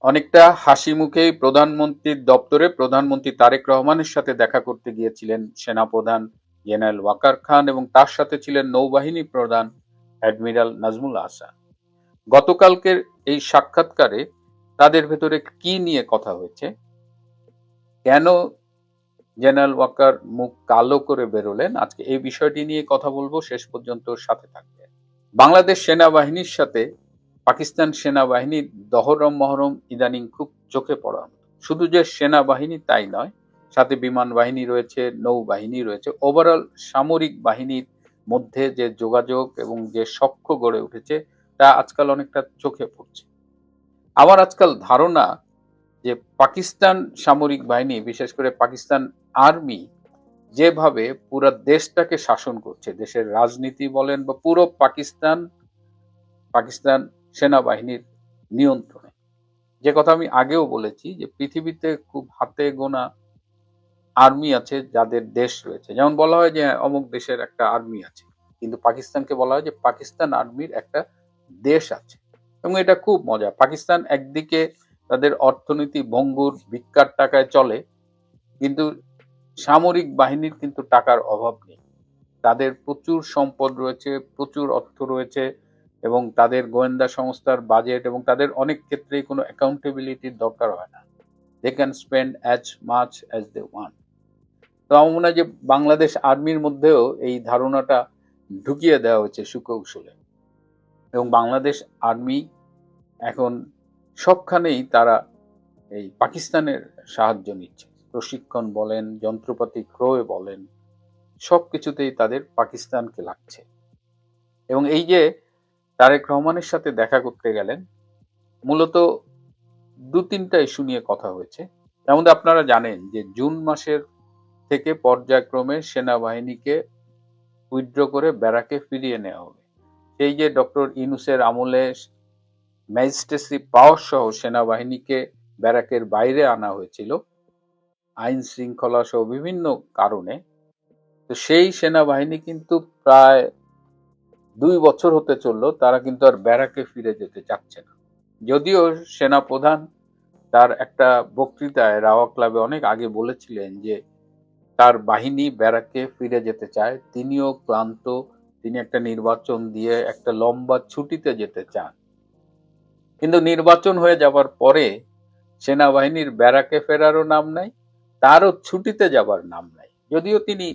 অনেকটা হাসি মুখেই প্রধানমন্ত্রীর দপ্তরে প্রধানমন্ত্রী তারেক রহমানের সাথে দেখা করতে গিয়েছিলেন সেনাপ্রধান জেনারেল ওয়াকার খান এবং তার সাথে ছিলেন নৌবাহিনী প্রধান অ্যাডমিরাল নাজমুল আহসান। গতকালকের এই সাক্ষাৎকারে তাদের ভেতরে কি নিয়ে কথা হয়েছে, কেন জেনারেল ওয়াকার মুখ কালো করে বেরোলেন, আজকে এই বিষয়টি নিয়ে কথা বলবো। শেষ পর্যন্ত সাথে থাকবে। বাংলাদেশ সেনাবাহিনীর সাথে পাকিস্তান সেনাবাহিনীর দহরম মহরম ইদানিং খুব চোখে পড়া। শুধু যে সেনাবাহিনী তাই নয়, সাথে বিমান বাহিনী রয়েছে, নৌবাহিনী রয়েছে। ওভারঅল সামরিক বাহিনীর মধ্যে যে যোগাযোগ এবং যে সখ্য গড়ে উঠেছে তা আজকাল অনেকটা চোখে পড়ছে। আমার আজকাল ধারণা যে পাকিস্তান সামরিক বাহিনী, বিশেষ করে পাকিস্তান আর্মি যেভাবে পুরো দেশটাকে শাসন করছে, দেশের রাজনীতি বলেন বা পুরো পাকিস্তান পাকিস্তান সেনাবাহিনীর নিয়ন্ত্রণে। যে কথা আমি আগেও বলেছি যে পৃথিবীতে খুব হাতে গোনা আর্মি আছে যাদের দেশ রয়েছে। যেমন বলা হয় যে অমুক দেশের একটা আর্মি আছে, কিন্তু পাকিস্তানকে বলা হয় যে পাকিস্তান আর্মির একটা দেশ আছে। এবং এটা খুব মজা। পাকিস্তান একদিকে তাদের অর্থনীতি ভঙ্গুর, ভিক্ষার টাকায় চলে, কিন্তু সামরিক বাহিনীর কিন্তু টাকার অভাব নেই। তাদের প্রচুর সম্পদ রয়েছে, প্রচুর অর্থ রয়েছে, এবং তাদের গোয়েন্দা সংস্থার বাজেট এবং তাদের অনেক ক্ষেত্রেই কোনো অ্যাকাউন্টেবিলিটির দরকার হয় না। They can spend as much as they want. তো আমার মনে হয় যে বাংলাদেশ আর্মির মধ্যেও এই ধারণাটা ঢুকিয়ে দেওয়া হয়েছে সুকৌশলে, এবং বাংলাদেশ আর্মি এখন সবখানেই তারা এই পাকিস্তানের সাহায্য নিচ্ছে। প্রশিক্ষণ বলেন, যন্ত্রপাতি ক্রয় বলেন, সবকিছুতেই তাদের পাকিস্তানকে লাগছে। এবং এই যে তারেক রহমানের সাথে দেখা করতে গেলেন, মূলত দু তিনটা ইস্যু নিয়ে কথা হয়েছে। তার মধ্যে আপনারা জানেন যে জুন মাসের থেকে পর্যায়ক্রমে সেনাবাহিনীকে উইথড্র করে ব্যারাকে ফিরিয়ে নেওয়া হবে। সেই যে ডক্টর ইউনূসের আমলে ম্যাজিস্ট্রেসি পাওয়ার সহ সেনাবাহিনীকে ব্যারাকের বাইরে আনা হয়েছিল আইন শৃঙ্খলা সহ বিভিন্ন কারণে। তো সেই সেনাবাহিনী কিন্তু প্রায় 2 বছর হতে চললো, তারা কিন্তু আর ব্যারাকে ফিরে যেতে চাচ্ছে না। যদিও সেনাপ্রধান তার একটা বক্তৃতায় রাওয়া ক্লাবে অনেক আগে বলেছিলেন যে তার বাহিনী ব্যারাকে ফিরে যেতে চায়, তিনিও ক্লান্ত, তিনি একটা নির্বাচন দিয়ে একটা লম্বা ছুটিতে যেতে চান। কিন্তু নির্বাচন হয়ে যাবার পরে সেনাবাহিনীর ব্যারাকে ফেরারও নাম নাই, তারও ছুটিতে যাবার নাম নাই। যদিও তিনি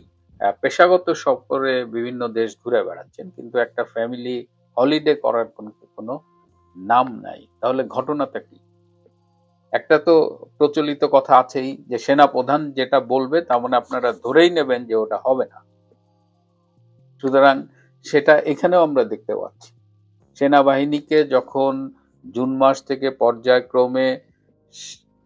পেশাগত সফরে বিভিন্ন দেশ ঘুরে বেড়াচ্ছেন, কিন্তু একটা ফ্যামিলি হলিডে করার কোনো নাম নাই। তাহলে ঘটনাটা কি? একটা তো প্রচলিত কথা আছেই যে সেনাপ্রধান যেটা বলবে তার মানে আপনারা ধরেই নেবেন যে ওটা হবে না। সুতরাং সেটা এখানেও আমরা দেখতে পাচ্ছি। সেনাবাহিনীকে যখন জুন মাস থেকে পর্যায়ক্রমে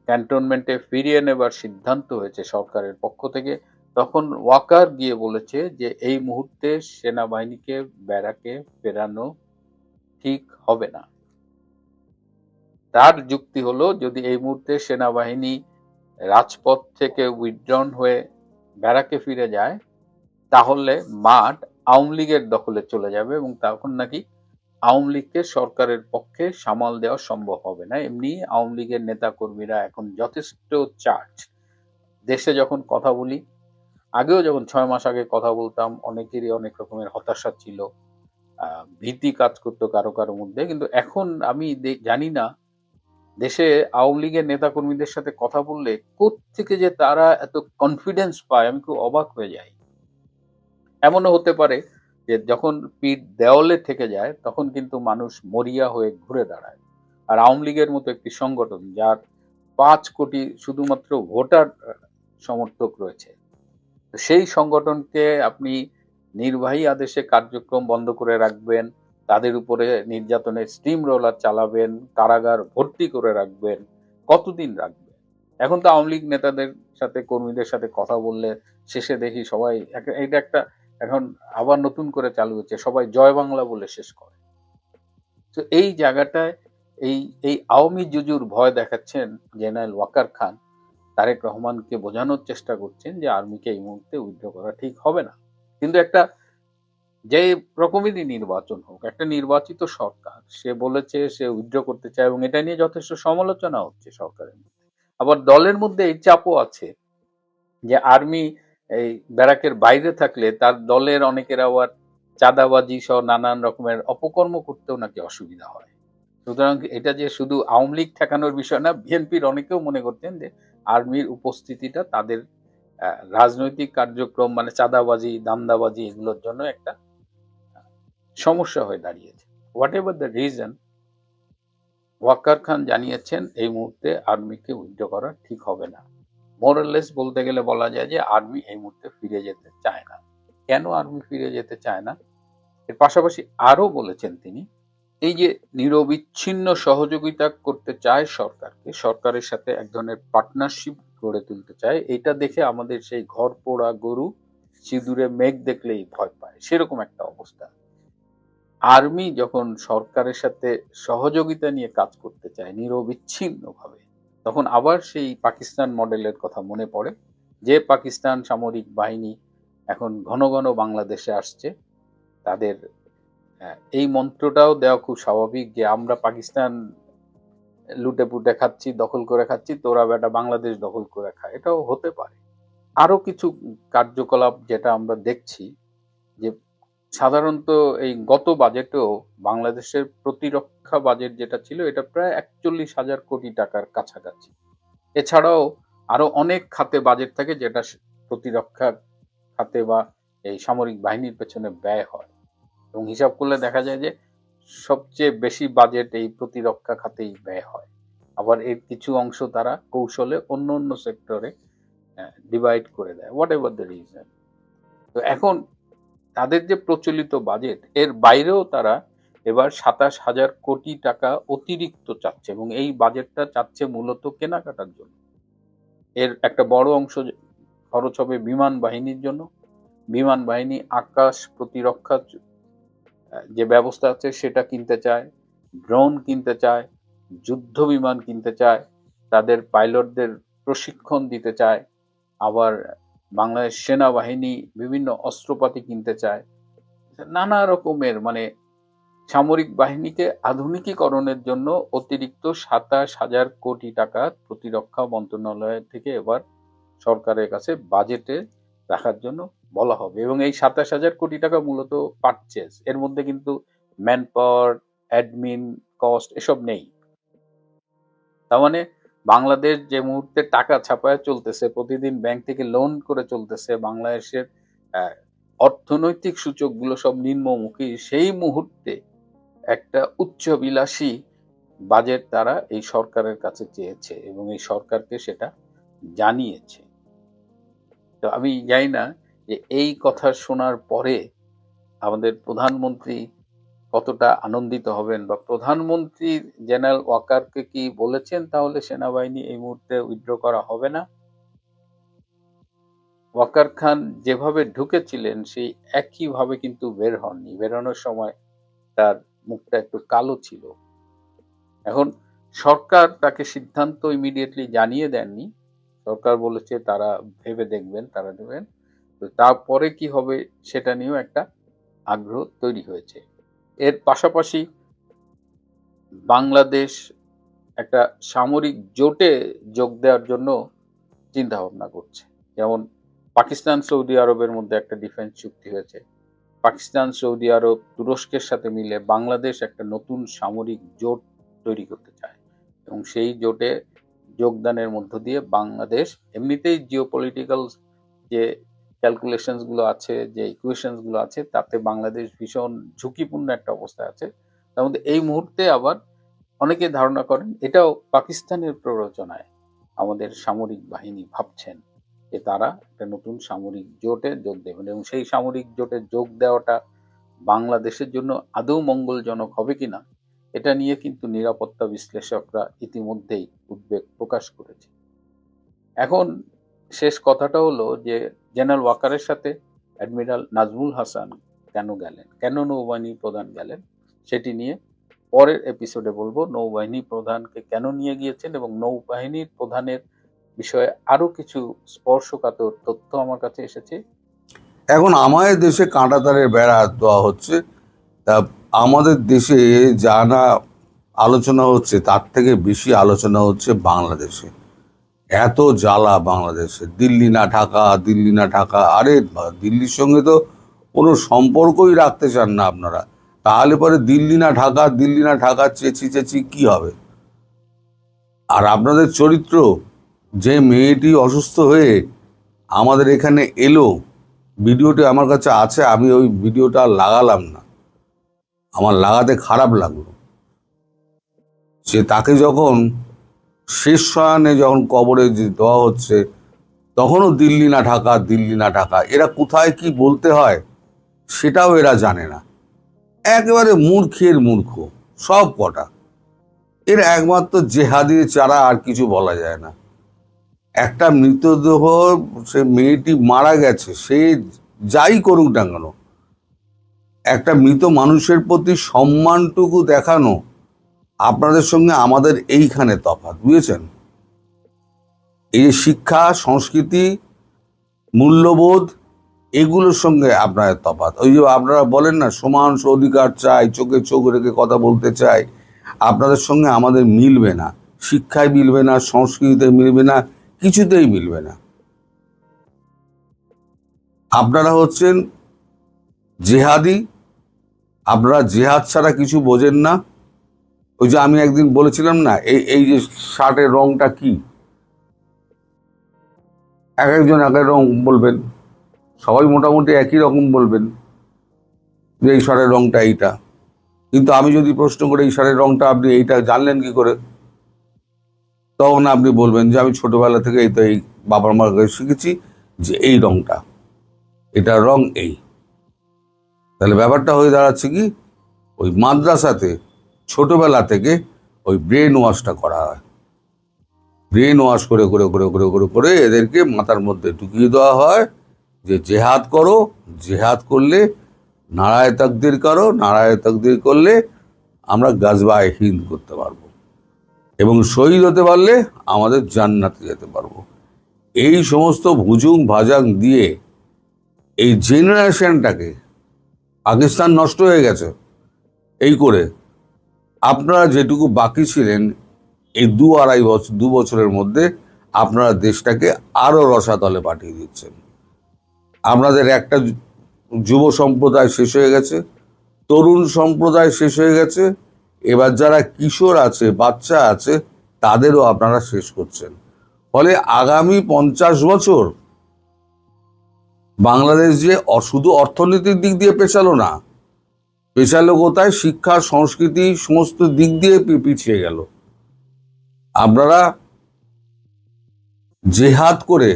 ক্যান্টনমেন্টে ফিরিয়ে নেবার সিদ্ধান্ত হয়েছে সরকারের পক্ষ থেকে, তখন ওয়াকার গিয়ে বলেছে যে এই মুহূর্তে সেনাবাহিনীকে ব্যারাকে ফেরানো ঠিক হবে না। তার যুক্তি হলো, যদি এই মুহূর্তে সেনাবাহিনী রাজপথ থেকে উইথড্রন হয়ে ব্যারাকে ফিরে যায়, তাহলে মাঠ আওয়ামী লীগের দখলে চলে যাবে এবং তখন নাকি আওয়ামী লীগকে সরকারের পক্ষে সামাল দেওয়া সম্ভব হবে না। এমনি আওয়ামী লীগের নেতা কর্মীরা এখন যথেষ্ট চার্জ। দেশে যখন কথা বলি, আগেও যখন 6 মাস আগে কথা বলতাম, অনেকেরই অনেক রকমের হতাশা ছিল, ভীতি কাজ করতো কারো কারো মধ্যে। কিন্তু এখন আমি জানি না, দেশে আওয়ামী লীগের নেতা কর্মীদের সাথে কথা বললে কোত্থেকে যে তারা এত কনফিডেন্স পায়, আমি খুব অবাক হয়ে যাই। এমনও হতে পারে যে যখন পিঠ দেওয়ালে থেকে যায় তখন কিন্তু মানুষ মরিয়া হয়ে ঘুরে দাঁড়ায়। আর আওয়ামী লীগের মতো একটি সংগঠন যার 5 কোটি শুধুমাত্র ভোটার সমর্থক রয়েছে, তো সেই সংগঠনকে আপনি নির্বাহী আদেশে কার্যক্রম বন্ধ করে রাখবেন, তাদের উপরে নির্যাতনের স্টিম রোলার চালাবেন, কারাগার ভর্তি করে রাখবেন, কতদিন রাখবেন? এখন তো আওয়ামী লীগ নেতাদের সাথে কর্মীদের সাথে কথা বললে শেষে দেখি সবাই এটা একটা এখন আবার নতুন করে চালু হচ্ছে, সবাই জয় বাংলা বলে শেষ করে। তো এই জায়গাটায় এই এই আওয়ামী জুজুর ভয় দেখাচ্ছেন জেনারেল ওয়াকার খান, তারেক রহমানকে বোঝানোর চেষ্টা করছেন যে আর্মিকে এই মুহূর্তে উইথড্র করা ঠিক হবে না। কিন্তু একটা যে রকমেরই নির্বাচন হোক, একটা নির্বাচিত সরকার, সে বলেছে সে উইথড্র করতে চায় এবং এটা নিয়ে যথেষ্ট সমালোচনা হচ্ছে সরকারের মধ্যে। আবার দলের মধ্যে এই চাপও আছে যে আর্মি এই ব্যারাকের বাইরে থাকলে তার দলের অনেকের আবার চাঁদাবাজি সহ নানান রকমের অপকর্ম করতেও নাকি অসুবিধা হয়। সুতরাং এটা যে শুধু আওয়ামী লীগ ঠেকানোর বিষয় না, বিএনপির অনেকেও মনে করতেন যে আর্মির উপস্থিতিটা তাদের রাজনৈতিক কার্যক্রম মানে চাঁদাবাজি, দান্দাবাজি এগুলোর জন্য একটা সমস্যা হয়ে দাঁড়িয়েছে। Whatever the reason, Waqar Khan জানিয়েছেন এই মুহূর্তে আর্মিকে উইথড্র করা ঠিক হবে না। মোরাললেস বলতে গেলে বলা যায় যে আর্মি এই মুহূর্তে ফিরে যেতে চায় না। কেন আর্মি ফিরে যেতে চায় না? এর পাশাপাশি আরো বলেছেন তিনি, এই যে নিরবিচ্ছিন্ন সহযোগিতা করতে চায় সরকারকে, সরকারের সাথে এক ধরনের পার্টনারশিপ গড়ে তুলতে চায়, এটা দেখে আমাদের সেই ঘর পোড়া গরু সিঁদুরে মেঘ দেখলেই ভয় পায়, সেরকম একটা অবস্থা। আর্মি যখন সরকারের সাথে সহযোগিতা নিয়ে কাজ করতে চায় নিরবিচ্ছিন্নভাবে, তখন আবার সেই পাকিস্তান মডেলের কথা মনে পড়ে, যে পাকিস্তান সামরিক বাহিনী এখন ঘন ঘন বাংলাদেশে আসছে। তাদের এই মন্ত্রটাও দেওয়া খুব স্বাভাবিক যে আমরা পাকিস্তান লুটে পুটে খাচ্ছি, দখল করে খাচ্ছি, তোরা বেটা বাংলাদেশ দখল করে খা, এটাও হতে পারে। আরো কিছু কার্যকলাপ যেটা আমরা দেখছি যে সাধারণত এই গত বাজেটেও বাংলাদেশের প্রতিরক্ষা বাজেট যেটা ছিল এটা প্রায় ৪১,০০০ কোটি টাকার কাছাকাছি। এছাড়াও আরো অনেক খাতে বাজেট থাকে যেটা প্রতিরক্ষা খাতে বা এই সামরিক বাহিনীর পেছনে ব্যয় হয়, এবং হিসাব করলে দেখা যায় যে সবচেয়ে বেশি বাজেট এই প্রতিরক্ষা খাতেই ব্যয় হয়। আবার এর কিছু অংশ তারা কৌশলে অন্য অন্য সেক্টরে ডিভাইড করে দেয়, হোয়াট এভার দ্য রিজন। তো এখন তাদের যে প্রচলিত বাজেট এর বাইরেও তারা এবার ২৭,০০০ কোটি টাকা অতিরিক্ত চাচ্ছে, এবং এই বাজেটটা চাচ্ছে মূলত কেনাকাটার জন্য। এর একটা বড় অংশ খরচ হবে বিমান বাহিনীর জন্য। বিমান বাহিনী আকাশ প্রতিরক্ষা যে ব্যবস্থা আছে সেটা কিনতে চায়, ড্রোন কিনতে চায়, যুদ্ধ বিমান কিনতে চায়, তাদের পাইলটদের প্রশিক্ষণ দিতে চায়, আবার বাংলাদেশ সেনাবাহিনী বিভিন্ন অস্ত্রপাতি কিনতে চায়। নানা রকমের মানে সামরিক বাহিনীকে আধুনিকীকরণের জন্য অতিরিক্ত ২৭,০০০ কোটি টাকা প্রতিরক্ষা মন্ত্রণালয় থেকে এবার সরকারের কাছে বাজেটে রাখার জন্য বলা হবে, এবং এই ২৭,০০০ কোটি টাকা মূলত পারচেজ, এর মধ্যে কিন্তু ম্যান পাওয়ার, অ্যাডমিন কস্ট এসব নেই। তার মানে বাংলাদেশ যে মুহূর্তে টাকা ছাপায় চলতেছে, প্রতিদিন ব্যাংক থেকে লোন করে চলতেছে, বাংলাদেশের অর্থনৈতিক সূচকগুলো সব নিম্নমুখী, সেই মুহূর্তে একটা উচ্চবিলাসী বাজেট তারা এই সরকারের কাছে চেয়েছে এবং এই সরকারকে সেটা জানিয়েছে। তো আমি জানি না যে এই কথা শোনার পরে আমাদের প্রধানমন্ত্রী কতটা আনন্দিত হবেন, বা প্রধানমন্ত্রী জেনারেল ওয়াকারকে কি বলেছেন তাহলে সেনাবাহিনী এই মুহূর্তে উইথড্র করা হবে না? ওয়াকার খান যেভাবে ঢুকেছিলেন সেই একইভাবে কিন্তু বের হননি, বেরোনোর সময় তার মুখটা একটু কালো ছিল। এখন সরকার তাকে সিদ্ধান্ত ইমিডিয়েটলি জানিয়ে দেননি, সরকার বলেছে তারা ভেবে দেখবেন, তারা দেবেন। তো তারপরে কি হবে সেটা নিয়েও একটা আগ্রহ তৈরি হয়েছে। এর পাশাপাশি বাংলাদেশ একটা সামরিক জোটে যোগ দেওয়ার জন্য চিন্তা ভাবনা করছে। যেমন পাকিস্তান সৌদি আরবের মধ্যে একটা ডিফেন্স চুক্তি হয়েছে, পাকিস্তান সৌদি আরব তুরস্কের সাথে মিলে বাংলাদেশ একটা নতুন সামরিক জোট তৈরি করতে চায়, এবং সেই জোটে যোগদানের মধ্য দিয়ে বাংলাদেশ এমনিতেই জিওপলিটিক্যাল যে ক্যালকুলেশনস গুলো আছে, যে ইকুয়েশনস গুলো আছে, তাতে বাংলাদেশ ভীষণ ঝুঁকিপূর্ণ একটা অবস্থায় আছে। তার মধ্যে এই মুহূর্তে আবার অনেকে ধারণা করেন এটাও পাকিস্তানের প্ররোচনায় আমাদের সামরিক বাহিনী ভাবছেন যে তারা একটা নতুন সামরিক জোটে যোগ দেবেন, এবং সেই সামরিক জোটে যোগ দেওয়াটা বাংলাদেশের জন্য আদৌ মঙ্গলজনক হবে কিনা এটা নিয়ে কিন্তু নিরাপত্তা বিশ্লেষকরা ইতিমধ্যেই উদ্বেগ প্রকাশ করেছে। এখন শেষ কথাটা হলো যে জেনারেল ওয়াকারের সাথে অ্যাডমিরাল নাজমুল হাসান কেন গেলেন, কেন নৌবাহিনী প্রধান গেলেন, সেটি নিয়ে পরের এপিসোডে বলবো। নৌবাহিনী প্রধানকে কেন নিয়ে গিয়েছেন এবং নৌবাহিনীর প্রধানের বিষয়ে আরো কিছু স্পর্শকাতর তথ্য আমার কাছে এসেছে, এখন আমাদের দেশে কাঁটাতারের বেড়া দেওয়া হচ্ছে। তা আমাদের দেশে যা না আলোচনা হচ্ছে তার থেকে বেশি আলোচনা হচ্ছে বাংলাদেশে। এত জ্বালা বাংলাদেশে, দিল্লি না ঢাকা, দিল্লি না ঢাকা। আরে দিল্লির সঙ্গে তো কোনো সম্পর্কই রাখতে চান না আপনারা। তাহলে পরে দিল্লি না ঢাকা, দিল্লি না ঢাকা চেঁচি চেঁচি কি হবে? আর আপনাদের চরিত্র, যে মেয়েটি অসুস্থ হয়ে আমাদের এখানে এলো, ভিডিওটি আমার কাছে আছে, আমি ওই ভিডিওটা লাগালাম না, আমার লাগাতে খারাপ লাগলো। সে তাকে যখন শেষ শয়ানে যখন কবরে দেওয়া হচ্ছে, তখনও দিল্লি না ঢাকা, দিল্লি না ঢাকা। এরা কোথায় কি বলতে হয় সেটাও এরা জানে না। একেবারে মূর্খের মূর্খ সব কটা। এর একমাত্র জেহাদি ছাড়া আর কিছু বলা যায় না। একটা মৃতদেহ, সে মেয়েটি মারা গেছে, সে যাই করুক না কেন, একটা মৃত মানুষের প্রতি সম্মানটুকু দেখানো আপনাদের সঙ্গে আমাদের এইখানে তফাৎ, বুঝেছেন? এই যে শিক্ষা, সংস্কৃতি, মূল্যবোধ, এগুলোর সঙ্গে আপনাদের তফাৎ। ওই যে আপনারা বলেন না সমান অধিকার চাই, চোখে চোখ রেখে কথা বলতে চাই, আপনাদের সঙ্গে আমাদের মিলবে না। শিক্ষায় মিলবে না, সংস্কৃতিতে মিলবে না, কিছুতেই মিলবে না। আপনারা হচ্ছেন জেহাদি, আপনারা জেহাদ ছাড়া কিছু বোঝেন না। ওই যে আমি একদিন বলেছিলাম না, এই যে শার্টের রংটা কি, এক একজন এক এক রং বলবেন, সবাই মোটামুটি একই রকম বলবেন যে এই শার্টের রংটা এইটা। কিন্তু আমি যদি প্রশ্ন করি এই শার্টের রংটা আপনি এইটা জানলেন কি করে, তখন আপনি বলবেন যে আমি ছোটবেলা থেকে এই তো এই বাবার মার কাছে শিখেছি যে এই রংটা, এটার রং এই। তাহলে ব্যাপারটা হয়ে দাঁড়াচ্ছে কি, ওই মাদ্রাসাতে ছোটবেলা থেকে ওই ব্রেন ওয়াশটা করা হয়। ব্রেন ওয়াশ করে করে করে করে করে করে এদেরকে মাথার মধ্যে ঢুকিয়ে দেওয়া হয় যে জেহাদ করো, জেহাদ করলে নারায়ে তাকদীর করো, নারায়ে তাকদীর করলে আমরা গাজওয়ায়ে হিন্দ করতে পারবো এবং শহীদ হতে পারলে আমাদের জান্নাতে যেতে পারবো। এই সমস্ত ভুজুং ভাজাং দিয়ে এই জেনারেশনটাকে, পাকিস্তান নষ্ট হয়ে গেছে এই করে। আপনারা যেটুকু বাকি ছিলেন এই 2-2.5 বছরের মধ্যে আপনারা দেশটাকে আরো রসাতলে পাঠিয়ে দিচ্ছেন। আপনাদের একটা যুব সম্প্রদায় শেষ হয়ে গেছে, তরুণ সম্প্রদায় শেষ হয়ে গেছে, এবার যারা কিশোর আছে, বাচ্চা আছে, তাদেরও আপনারা শেষ করছেন। ফলে আগামী 50 বছর বাংলাদেশ যে শুধু অর্থনীতির দিক দিয়ে পেছালো না, পেছালো কোথায়? শিক্ষা, সংস্কৃতি, সমস্ত দিক দিয়ে পিছিয়ে গেল। আপনারা জেহাদ করে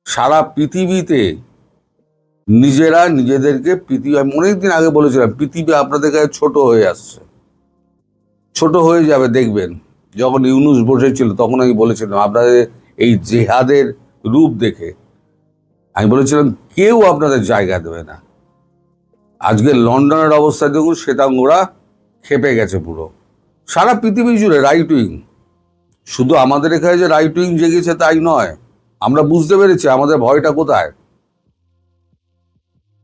সারা পৃথিবীতে নিজেরা নিজেদেরকে, পৃথিবী, আমি অনেকদিন আগে বলেছিলাম পৃথিবী আপনাদের কাছে ছোট হয়ে আসছে, ছোট হয়ে যাবে দেখবেন। যখন ইউনূস বসেছিল তখন আমি বলেছিলাম আপনাদের এই জেহাদের রূপ দেখে আমি বলেছিলাম কেউ আপনাদের জায়গা দেবে না। আজকে লন্ডনের অবস্থা দেখুন, শ্বেতাঙ্গরা খেপে গেছে পুরো। সারা পৃথিবী জুড়ে রাইট উইং, শুধু আমাদের এখানে যে রাইট উইং জেগেছে তাই নয়, আমরা বুঝতে পেরেছি আমাদের ভয়টা কোথায়।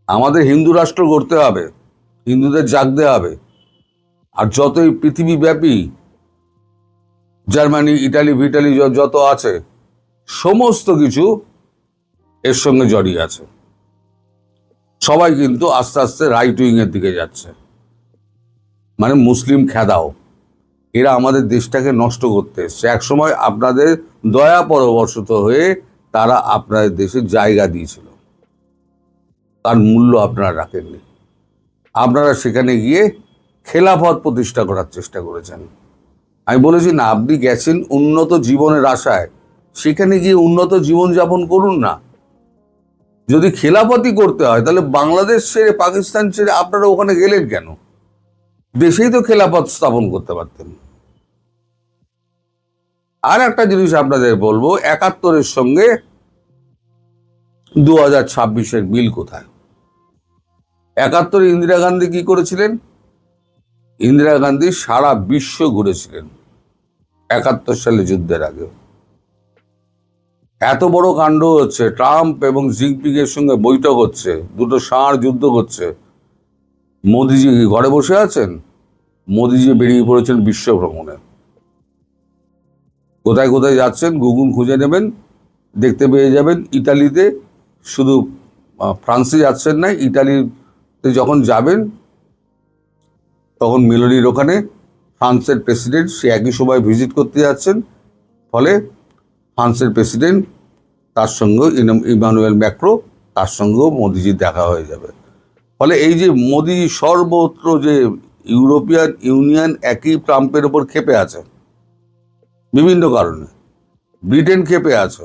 আমাদের হিন্দু রাষ্ট্র গড়তে হবে, হিন্দুদের জাগতে হবে। আর যতই পৃথিবীব্যাপী জার্মানি, ইটালি ভিটালি যত আছে, সমস্ত কিছু এর সঙ্গে জড়িয়ে আছে। সবাই কিন্তু আস্তে আস্তে রাইট উইং এর দিকে যাচ্ছে, মানে মুসলিম খেদাও। এরা আমাদের দেশটাকে নষ্ট করতে এসছে। একসময় আপনাদের দয়া পরবশত হয়ে তারা আপনাদের দেশে জায়গা দিয়েছিল, তার মূল্য আপনারা রাখেননি। আপনারা সেখানে গিয়ে খেলাফত প্রতিষ্ঠা করার চেষ্টা করেছেন। আমি বলেছি না, আপনি গেছেন উন্নত জীবনের আশায়, সেখানে গিয়ে উন্নত জীবনযাপন করুন না। যদি খেলাফতই করতে হয় তাহলে বাংলাদেশ ছেড়ে, পাকিস্তান ছেড়ে আপনারা ওখানে গেলেন কেন? দেশেই তো খেলাফত স্থাপন করতে পারতেন। আর একটা জিনিস আপনাদের বলবো, 71-এর সঙ্গে 2026-এর মিল কোথায়? 71-এ ইন্দিরা গান্ধী কি করেছিলেন? ইন্দিরা গান্ধী সারা বিশ্ব ঘুরেছিলেন 71 সালে যুদ্ধের আগে। এত বড় কাণ্ড হচ্ছে, ট্রাম্প এবং জিনপিং এর সঙ্গে বৈঠক হচ্ছে, দুটো ষাঁড় যুদ্ধ করছে। মোদিজি কি ঘরে বসে আছেন? মোদিজি বেরিয়ে পড়েছেন বিশ্ব ভ্রমণে। কোথায় কোথায় যাচ্ছেন গুগল খুঁজে নেবেন, দেখতে পেয়ে যাবেন। ইতালিতে, শুধু ফ্রান্সে যাচ্ছেন না, ইতালিতে যখন যাবেন তখন মেলোনির ওখানে ফ্রান্সের প্রেসিডেন্ট সে একই সময় ভিজিট করতে যাচ্ছেন। ফলে ফ্রান্সের প্রেসিডেন্ট তার সঙ্গে ইমানুয়েল ম্যাক্রো, তার সঙ্গেও মোদিজির দেখা হয়ে যাবে। ফলে এই যে মোদি সর্বত্র, যে ইউরোপিয়ান ইউনিয়ন একই ট্রাম্পের ওপর ক্ষেপে আছে বিভিন্ন কারণে, ব্রিটেন ক্ষেপে আছে।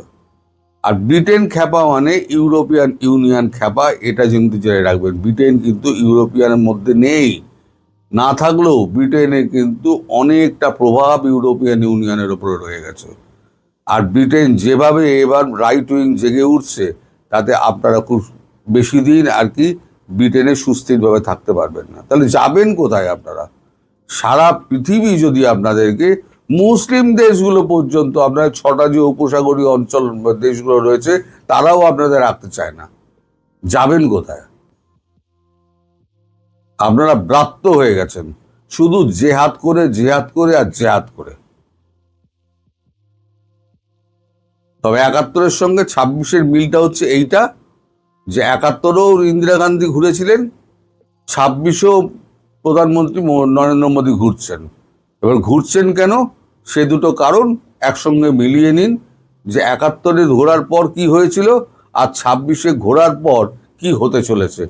আর ব্রিটেন খ্যাপা মানে ইউরোপিয়ান ইউনিয়ন খ্যাপা, এটা কিন্তু জেনে রাখবেন। ব্রিটেন কিন্তু ইউরোপিয়ানের মধ্যে নেই, না থাকলেও ব্রিটেনের কিন্তু অনেকটা প্রভাব ইউরোপিয়ান ইউনিয়নের ওপরে রয়ে গেছে। আর ব্রিটেন যেভাবে এবার রাইট উইং জেগে উঠছে, তাতে আপনারা খুব বেশি দিন আর কি ব্রিটেনে সুস্থিরভাবে থাকতে পারবেন না। তাহলে যাবেন কোথায় আপনারা? সারা পৃথিবী যদি আপনাদেরকে, মুসলিম দেশগুলো পর্যন্ত, আপনার 6টা যে উপসাগরীয় অঞ্চল দেশগুলো রয়েছে, তারাও আপনাদের রাখতে চায় না। যাবেন কোথায়? আপনারা ব্রাত্য হয়ে গেছেন, শুধু জেহাদ করে জেহাদ করে আর জেহাদ করে। তবে 71-এর সঙ্গে 26-এর মিলটা হচ্ছে এইটা, যে 71-ও ইন্দিরা গান্ধী ঘুরেছিলেন, 26-ও প্রধানমন্ত্রী নরেন্দ্র মোদী ঘুরছেন। এবার ঘুরছেন কেন? সে দুটো কারণ একসঙ্গে মিলিয়ে নিন, যে 71-এ ঘোরার পর কি হয়েছিল আর 26-এ ঘোরার পর কি হতে চলেছে।